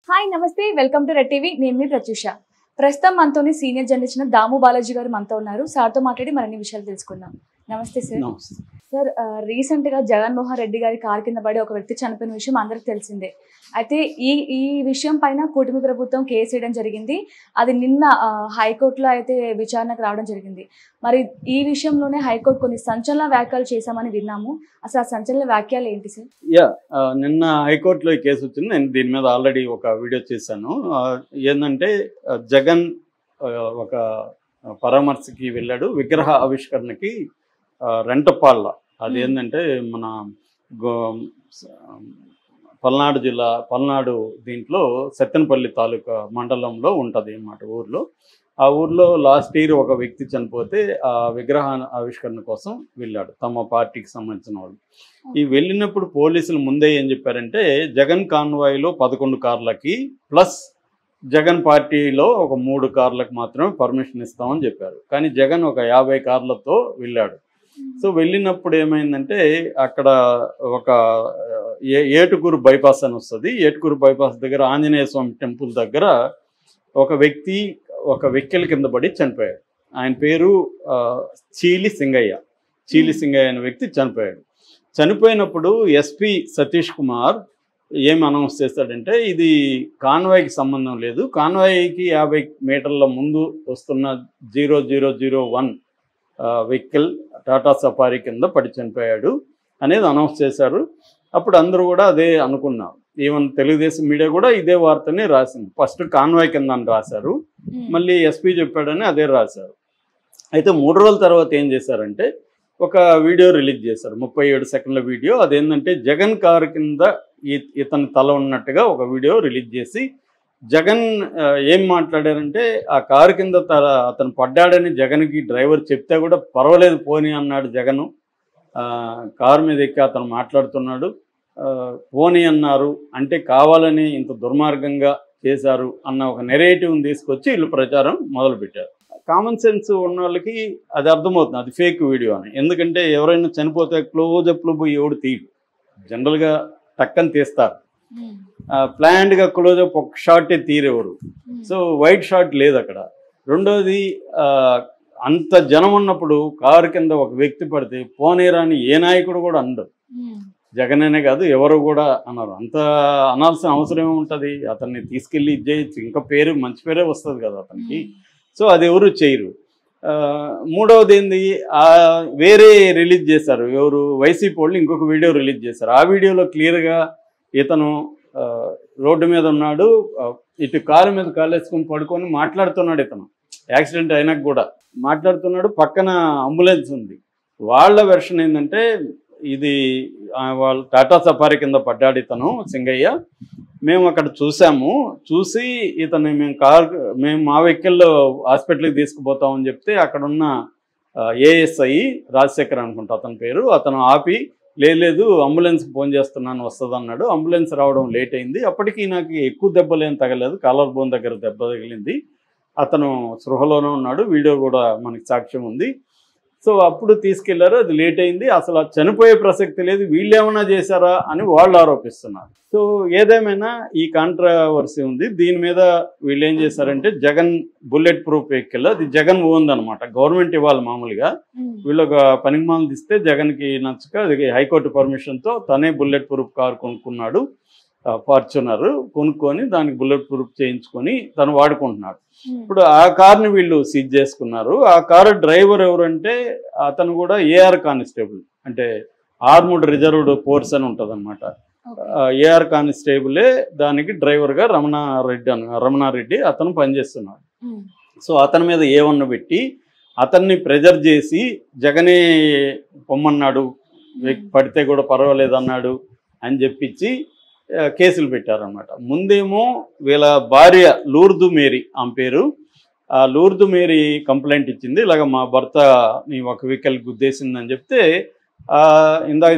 hi నమస్తే welcome to red TV నేను మీ ప్రత్యూష ప్రస్తుతం మనతోని సీనియర్ జర్నలిస్ట్ దాము బాలాజీ గారు మనతో ఉన్నారు సార్తో మాట్లాడి మరిన్ని విషయాలు తెలుసుకుందాం నమస్తే సార్ సార్ రీసెంట్ గా జగన్మోహన్ రెడ్డి గారి కారు కింద పడి ఒక వ్యక్తి చనిపోయిన విషయం అందరికి తెలిసిందే అయితే ఈ విషయం పైన కూటమి ప్రభుత్వం కేసు వేయడం జరిగింది అది నిన్న హైకోర్టులో అయితే విచారణకు రావడం జరిగింది మరి ఈ విషయంలోనే హైకోర్టు కొన్ని సంచలన వ్యాఖ్యలు చేశామని విన్నాము అసలు ఆ సంచలన వ్యాఖ్యలు ఏంటి సార్ నిన్న హైకోర్టులో ఈ కేసు వచ్చింది నేను దీని మీద ఆల్రెడీ ఒక వీడియో చేశాను ఏంటంటే జగన్ ఒక పరామర్శకి వెళ్ళాడు విగ్రహ ఆవిష్కరణకి రెంటపాళ్ళ అదేంటంటే మన పల్నాడు జిల్లా పల్నాడు దీంట్లో సత్తెనపల్లి తాలూకా మండలంలో ఉంటుంది అన్నమాట ఊర్లో ఆ ఊర్లో లాస్ట్ ఇయర్ ఒక వ్యక్తి చనిపోతే ఆ విగ్రహ ఆవిష్కరణ కోసం వెళ్ళాడు తమ పార్టీకి సంబంధించిన వాళ్ళు ఈ వెళ్ళినప్పుడు పోలీసులు ముందే ఏం చెప్పారంటే జగన్ కాన్వాయ్లో 11 కార్లకి ప్లస్ జగన్ పార్టీలో ఒక 3 కార్లకు మాత్రమే పర్మిషన్ ఇస్తామని చెప్పారు కానీ జగన్ ఒక 50 కార్లతో వెళ్ళాడు సో వెళ్ళినప్పుడు ఏమైందంటే అక్కడ ఒక ఏటుకూరు బైపాస్ అని వస్తుంది ఏటుకూరు బైపాస్ దగ్గర ఆంజనేయ స్వామి టెంపుల్ దగ్గర ఒక వ్యక్తి ఒక వెహికల్ కింద పడి చనిపోయాడు ఆయన పేరు చీలి సింగయ్య అనే వ్యక్తి చనిపోయాడు చనిపోయినప్పుడు ఎస్పీ సతీష్ కుమార్ ఏం అనౌన్స్ చేస్తాడంటే ఇది కాన్వాయ్కి సంబంధం లేదు కాన్వాయ్కి 50 మీటర్ల ముందు వస్తున్న 0001 వెహికల్ టాటా సఫారీ కింద పడి చనిపోయాడు అనేది అనౌన్స్ చేశారు అప్పుడు అందరూ కూడా అదే అనుకున్నారు ఈవెన్ తెలుగుదేశం మీడియా కూడా ఇదే వార్తని రాసింది ఫస్ట్ కాన్వాయ్ కింద అని రాశారు మళ్ళీ ఎస్పీ చెప్పాడని అదే రాశారు అయితే 3 రోజుల తర్వాత ఏం చేశారంటే ఒక వీడియో రిలీజ్ చేశారు 37 సెకండ్ల వీడియో అదేంటంటే జగన్ కారు కింద ఇతని తల ఉన్నట్టుగా ఒక వీడియో రిలీజ్ చేసి జగన్ ఏం మాట్లాడారంటే ఆ కారు కింద అతను పడ్డాడని జగన్కి డ్రైవర్ చెప్తే కూడా పర్వాలేదు పోనీ అన్నాడు జగను కారు మీద ఎక్కి అతను మాట్లాడుతున్నాడు పోనీ అన్నారు అంటే కావాలని ఇంత దుర్మార్గంగా చేశారు అన్న ఒక నెరేటివ్ని తీసుకొచ్చి వీళ్ళు ప్రచారం మొదలుపెట్టారు కామన్ సెన్స్ ఉన్న వాళ్ళకి అది అర్థమవుతుంది అది ఫేక్ వీడియో అని ఎందుకంటే ఎవరైనా చనిపోతే క్లోజప్లు పోయి ఎవడు తీయడు జనరల్గా టక్కని తీస్తారు ప్లాన్డ్గా క్లోజప్ ఒక షాటే తీరేవారు సో వైట్ షాట్ లేదు అక్కడ రెండోది అంత జనం ఉన్నప్పుడు కారు కింద ఒక వ్యక్తి పడితే పోనేరాని ఏ నాయకుడు కూడా అనరు జగన్ అనే కాదు ఎవరు కూడా అన్నారు అంత అనాల్సిన అవసరం ఏముంటుంది అతన్ని తీసుకెళ్ళి ఇచ్చేయచ్చు ఇంకా మంచి పేరే వస్తుంది కదా అతనికి సో అది ఎవరు చేయరు మూడవది ఏంది వేరే రిలీజ్ చేశారు ఎవరు వైసీపీ వాళ్ళు ఇంకొక వీడియో రిలీజ్ చేశారు ఆ వీడియోలో క్లియర్గా ఇతను రోడ్డు మీద ఉన్నాడు ఇటు కారు మీద కాలేసుకొని పడుకొని మాట్లాడుతున్నాడు ఇతను యాక్సిడెంట్ అయినాక కూడా మాట్లాడుతున్నాడు పక్కన అంబులెన్స్ ఉంది వాళ్ళ వెర్షన్ ఏంటంటే ఇది వాళ్ళు టాటా సఫారీ కింద పడ్డాడు ఇతను సింగయ్య మేము అక్కడ చూసి ఇతను మేము మా వెహికల్లో హాస్పిటల్కి తీసుకుపోతామని చెప్తే అక్కడున్న ఏఎస్ఐ రాజశేఖర్ అనుకుంటా అతని పేరు అతను ఆపి లేదు అంబులెన్స్కి ఫోన్ చేస్తున్నాను వస్తుంది అన్నాడు అంబులెన్స్ రావడం లేట్ అయింది అప్పటికి నాకు ఎక్కువ దెబ్బలేం తగలేదు కాలర్ బోన్ దగ్గర దెబ్బ తగిలింది అతను స్పృహలోనే ఉన్నాడు వీడియో కూడా మనకి సాక్ష్యం ఉంది సో అప్పుడు తీసుకెళ్లారు అది లేట్ అయింది అసలు చనిపోయే ప్రసక్తి లేదు వీళ్ళు ఏమైనా చేశారా అని వాళ్ళు ఆరోపిస్తున్నారు సో ఏదేమైనా ఈ కాంట్రవర్సీ ఉంది దీని మీద వీళ్ళు ఏం చేశారంటే జగన్ బుల్లెట్ ప్రూఫ్ వెహికల్ అది జగన్ ఓన్ది అనమాట గవర్నమెంట్ ఇవ్వాలి మామూలుగా వీళ్ళు ఒక పనికిమాలను తీస్తే జగన్కి నచ్చక అది హైకోర్టు పర్మిషన్తో తనే బుల్లెట్ ప్రూఫ్ కారు కొనుక్కున్నాడు ఫార్చునర్ కొనుక్కొని దానికి బుల్లెట్ ప్రూఫ్ చేయించుకొని తను వాడుకుంటున్నాడు ఇప్పుడు ఆ కార్ని వీళ్ళు సీజ్ చేసుకున్నారు ఆ కారు డ్రైవర్ ఎవరంటే అతను కూడా ఏఆర్ కానిస్టేబుల్ అంటే ఆర్మ్డ్ రిజర్వ్డ్ ఫోర్స్ అని ఉంటుంది అనమాట ఏఆర్ కానిస్టేబులే దానికి డ్రైవర్గా రమణారెడ్డి అతను పనిచేస్తున్నాడు సో అతని మీద ఏవన్న పెట్టి అతన్ని ప్రెజర్ చేసి జగనే పొమ్మన్నాడు పడితే కూడా పర్వాలేదు అన్నాడు అని చెప్పించి కేసులు పెట్టారనమాట ముందేమో వీళ్ళ భార్య లూర్దు మేరీ ఆమె పేరు ఆ లూర్దు మేరీ కంప్లైంట్ ఇచ్చింది ఇలాగ మా భర్త నీ ఒక వెహికల్ గుద్దేసిందని చెప్తే ఇందాక